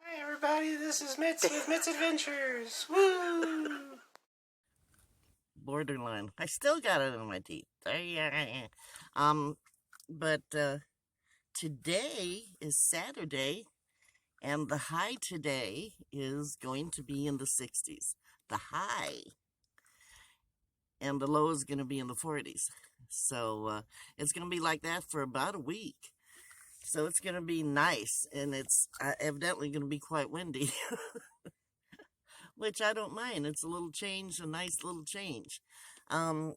Hi everybody, this is Mitz with Mitz Adventures. Woo! Borderline. I still got it in my teeth. Um, but today is Saturday, and the high today is going to be in the 60s. The high, and the low is going to be in the 40s. So it's going to be like that for about a week. So it's going to be nice, and it's evidently going to be quite windy, which I don't mind. It's a little change, a nice little change. Um,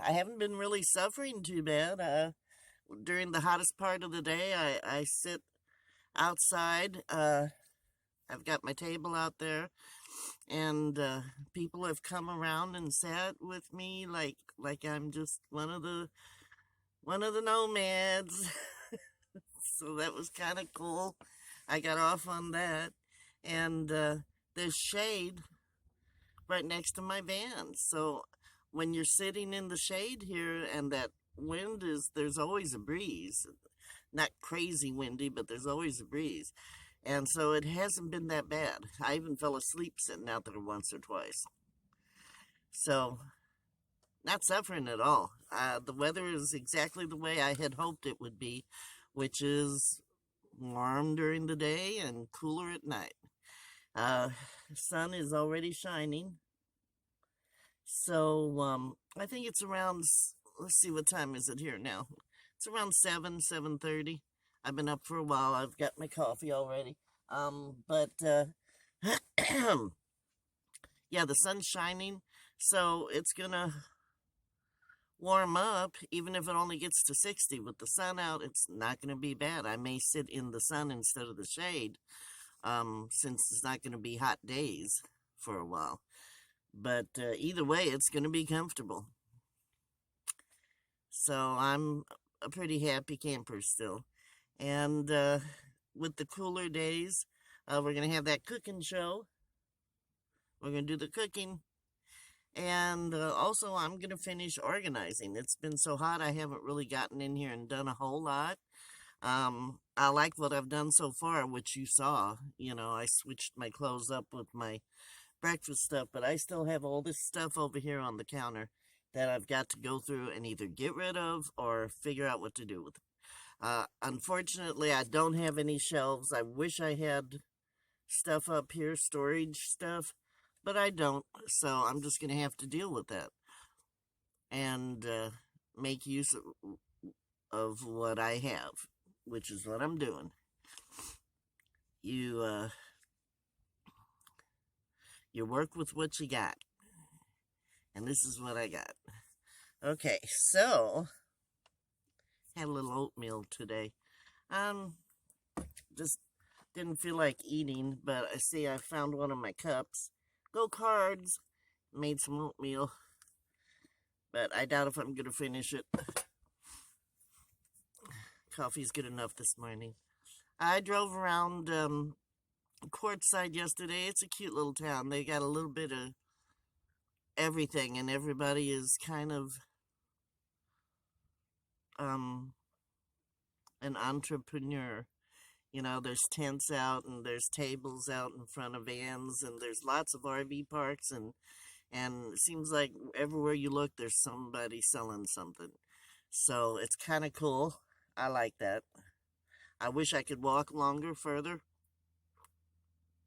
I haven't been really suffering too bad. During the hottest part of the day, I sit outside. I've got my table out there, and people have come around and sat with me like I'm just one of the nomads. So that was kind of cool. I got off on that, and there's shade right next to my van. So when you're sitting in the shade here and that wind there's always a breeze. Not crazy windy, but there's always a breeze. And so it hasn't been that bad. I even fell asleep sitting out there once or twice. So, not suffering at all. The weather is exactly the way I had hoped it would be, which is warm during the day and cooler at night. The sun is already shining. So, I think it's around, let's see, what time is it here now? It's around 7:30. I've been up for a while. I've got my coffee already. But yeah, the sun's shining, so it's gonna warm up, even if it only gets to 60. With the sun out, it's not gonna be bad. I may sit in the sun instead of the shade, since it's not gonna be hot days for a while. But either way, it's gonna be comfortable. So I'm a pretty happy camper still. And with the cooler days, we're going to have that cooking show. We're going to do the cooking. And also, I'm going to finish organizing. It's been so hot, I haven't really gotten in here and done a whole lot. I like what I've done so far, which you saw. You know, I switched my clothes up with my breakfast stuff, but I still have all this stuff over here on the counter that I've got to go through and either get rid of or figure out what to do with. Unfortunately, I don't have any shelves. I wish I had stuff up here, storage stuff, but I don't. So I'm just going to have to deal with that and make use of what I have, which is what I'm doing. You you work with what you got, and this is what I got. Okay, so had a little oatmeal today. Just didn't feel like eating, but I see I found one of my cups. Go Cards! Made some oatmeal, but I doubt if I'm gonna finish it. Coffee's good enough this morning. I drove around Quartzsite yesterday. It's a cute little town. They got a little bit of everything, and everybody is kind of an entrepreneur. You know, there's tents out and there's tables out in front of vans, and there's lots of RV parks, and it seems like everywhere you look there's somebody selling something. So it's kind of cool. I like that. I wish I could walk longer further,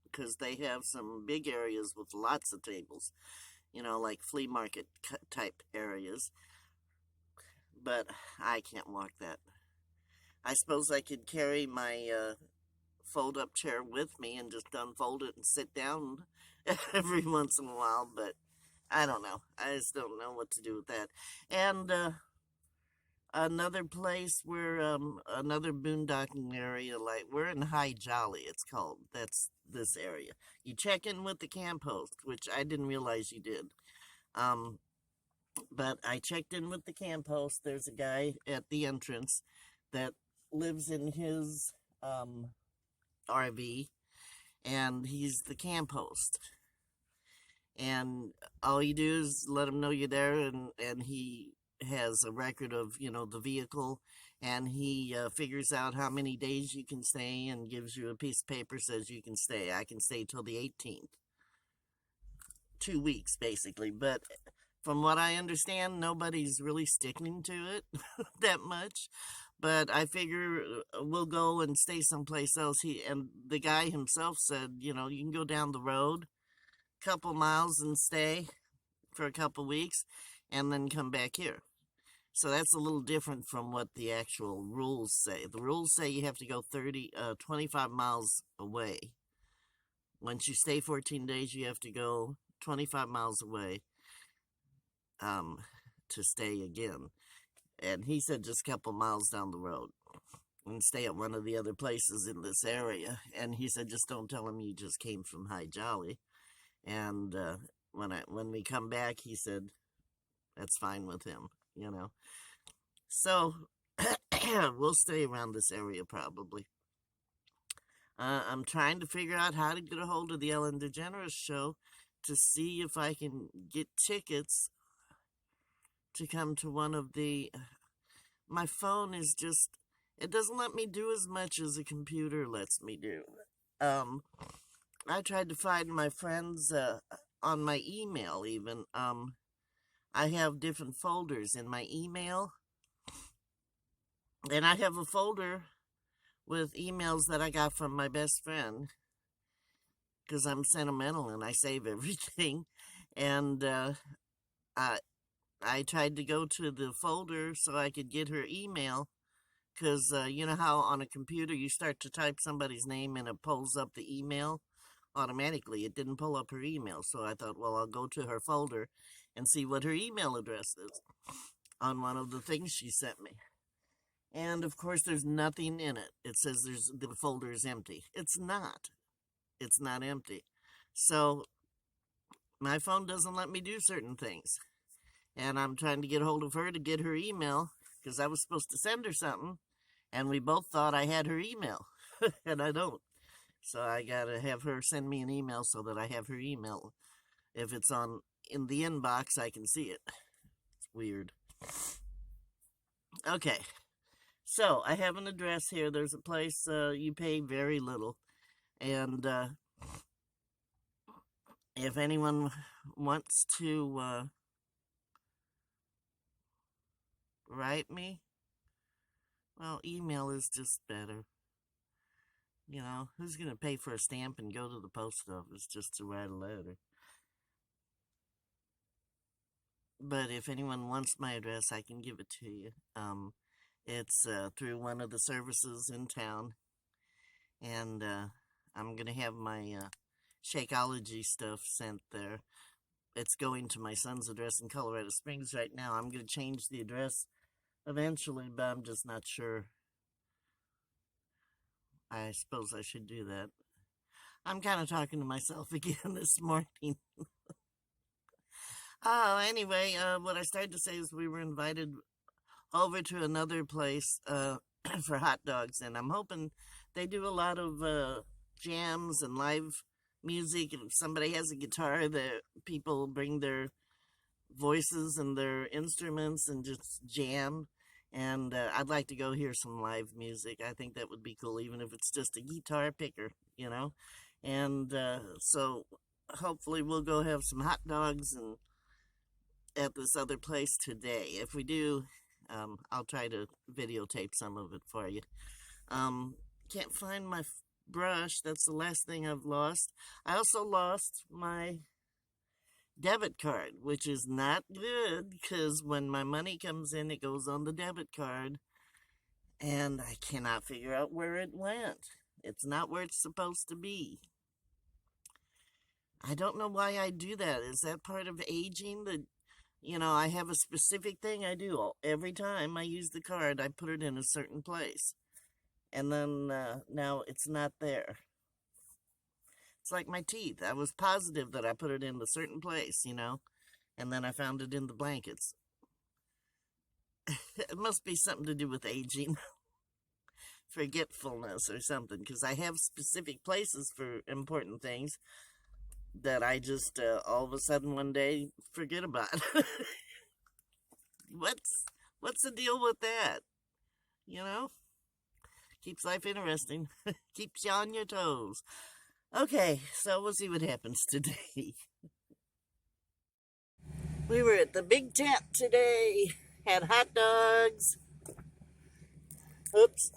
because they have some big areas with lots of tables, you know, like flea market type areas. But I can't walk that. I suppose I could carry my fold up chair with me and just unfold it and sit down every once in a while, but I don't know. I just don't know what to do with that. And another place where another boondocking area, like we're in High Jolly, it's called. That's this area. You check in with the camp host, which I didn't realize you did. But I checked in with the camp host. There's a guy at the entrance that lives in his RV, and he's the camp host. And all you do is let him know you're there, and he has a record of, you know, the vehicle and he figures out how many days you can stay and gives you a piece of paper says you can stay. I can stay till the 18th. 2 weeks, basically. But from what I understand, nobody's really sticking to it that much. But I figure we'll go and stay someplace else. And the guy himself said, you can go down the road a couple miles and stay for a couple weeks and then come back here. So that's a little different from what the actual rules say. The rules say you have to go 25 miles away. Once you stay 14 days, you have to go 25 miles away to stay again. And he said just a couple miles down the road and stay at one of the other places in this area. And he said, just don't tell him you just came from High Jolly. And when we come back, he said, that's fine with him, So we'll stay around this area probably. I'm trying to figure out how to get a hold of the Ellen DeGeneres show to see if I can get tickets to come to one of the... My phone is just... It doesn't let me do as much as a computer lets me do. I tried to find my friends on my email even. I have different folders in my email. And I have a folder with emails that I got from my best friend. Because I'm sentimental and I save everything. And I tried to go to the folder so I could get her email. Because you know how on a computer you start to type somebody's name and it pulls up the email automatically. It didn't pull up her email. So I thought, well, I'll go to her folder and see what her email address is on one of the things she sent me. And of course, there's nothing in it. It says the folder is empty. It's not. It's not empty. So my phone doesn't let me do certain things. And I'm trying to get a hold of her to get her email because I was supposed to send her something. And we both thought I had her email. And I don't. So I got to have her send me an email so that I have her email. If it's in the inbox, I can see it. It's weird. Okay. So I have an address here. There's a place you pay very little. And if anyone wants to write me, well, email is just better. Who's going to pay for a stamp and go to the post office just to write a letter? But if anyone wants my address, I can give it to you. It's through one of the services in town. And I'm going to have my Shakeology stuff sent there. It's going to my son's address in Colorado Springs right now. I'm going to change the address eventually, but I'm just not sure. I suppose I should do that. I'm kind of talking to myself again this morning. Anyway, what I started to say is we were invited over to another place for hot dogs, and I'm hoping they do a lot of jams and live music. If somebody has a guitar, the people bring their voices and their instruments and just jam. And I'd like to go hear some live music. I think that would be cool, even if it's just a guitar picker, And so hopefully we'll go have some hot dogs and at this other place today. If we do, I'll try to videotape some of it for you. Can't find my brush. That's the last thing I've lost. I also lost my debit card, which is not good because when my money comes in, it goes on the debit card and I cannot figure out where it went. It's not where it's supposed to be. I don't know why I do that. Is that part of aging? I have a specific thing I do. Every time I use the card, I put it in a certain place. And then now it's not there. It's like my teeth. I was positive that I put it in a certain place, and then I found it in the blankets. It must be something to do with aging. Forgetfulness or something, because I have specific places for important things that I just all of a sudden one day forget about. What's the deal with that? you know? Keeps life interesting. Keeps you on your toes. Okay, so we'll see what happens today. We were at the big tent today. Had hot dogs. Oops.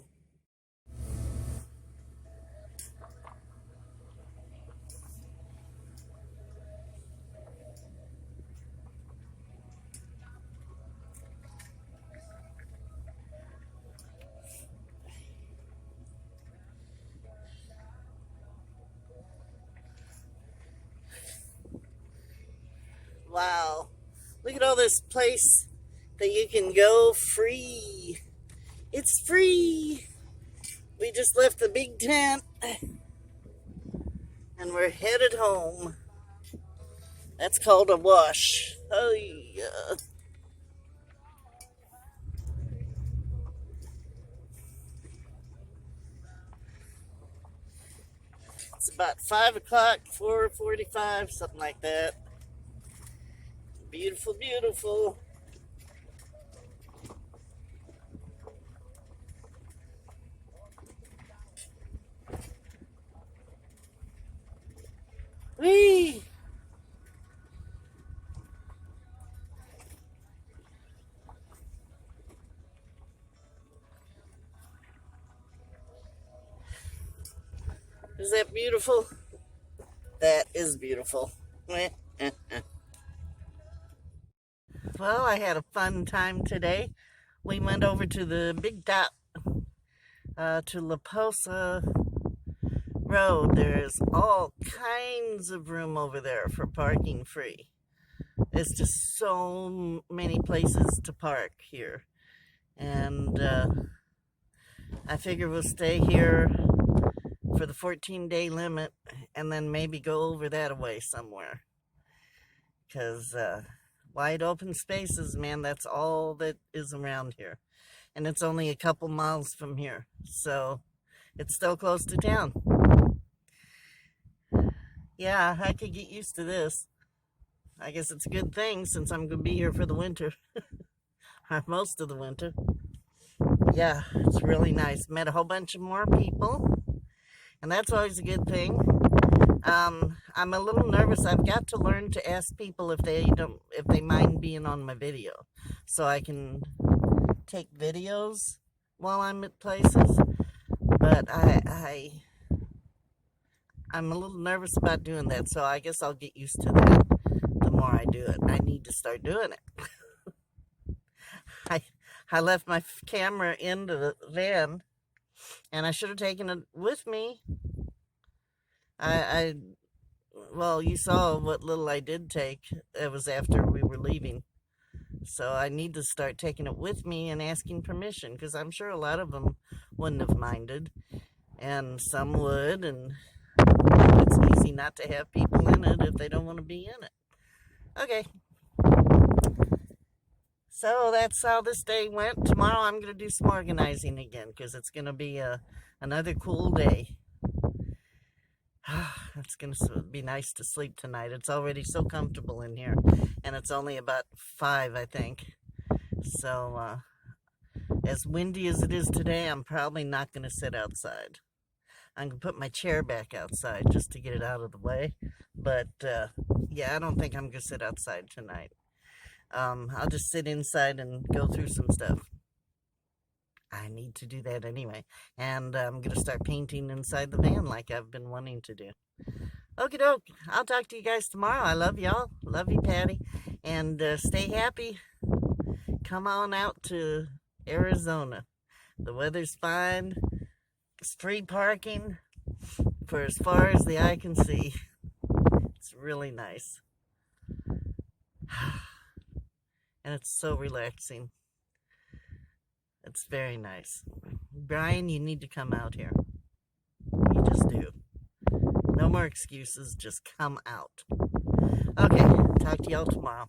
Wow. Look at all this place that you can go free. It's free. We just left the big tent and we're headed home. That's called a wash. Oh, yeah. It's about 5 o'clock, 4:45, something like that. Beautiful, beautiful. Whee! Is that beautiful? That is beautiful. Well, I had a fun time today. We went over to the Big Dot, to La Posa Road. There's all kinds of room over there for parking free. There's just so many places to park here. And I figure we'll stay here for the 14-day limit and then maybe go over that away somewhere. Because wide open spaces, man, that's all that is around here. And it's only a couple miles from here. So it's still close to town. Yeah, I could get used to this. I guess it's a good thing since I'm going to be here for the winter. Or most of the winter. Yeah, it's really nice. Met a whole bunch of more people. And that's always a good thing. I'm a little nervous. I've got to learn to ask people if they mind being on my video. So I can take videos while I'm at places. But I'm a little nervous about doing that, so I guess I'll get used to that the more I do it. I need to start doing it. I left my camera in the van, and I should have taken it with me. Well, you saw what little I did take. It was after we were leaving. So I need to start taking it with me and asking permission, because I'm sure a lot of them wouldn't have minded, and some would, and it's easy not to have people in it if they don't want to be in it. Okay. So that's how this day went. Tomorrow I'm going to do some organizing again because it's going to be another cool day. It's going to be nice to sleep tonight. It's already so comfortable in here. And it's only about 5, I think. So, as windy as it is today, I'm probably not going to sit outside. I'm going to put my chair back outside just to get it out of the way. But, yeah, I don't think I'm going to sit outside tonight. I'll just sit inside and go through some stuff. I need to do that anyway. And I'm going to start painting inside the van like I've been wanting to do. Okie doke. I'll talk to you guys tomorrow. I love y'all. Love you, Patty. And stay happy. Come on out to Arizona. The weather's fine. It's free parking for as far as the eye can see. It's really nice. And it's so relaxing. It's very nice. Brian, you need to come out here. You just do. No more excuses. Just come out. Okay, talk to y'all tomorrow.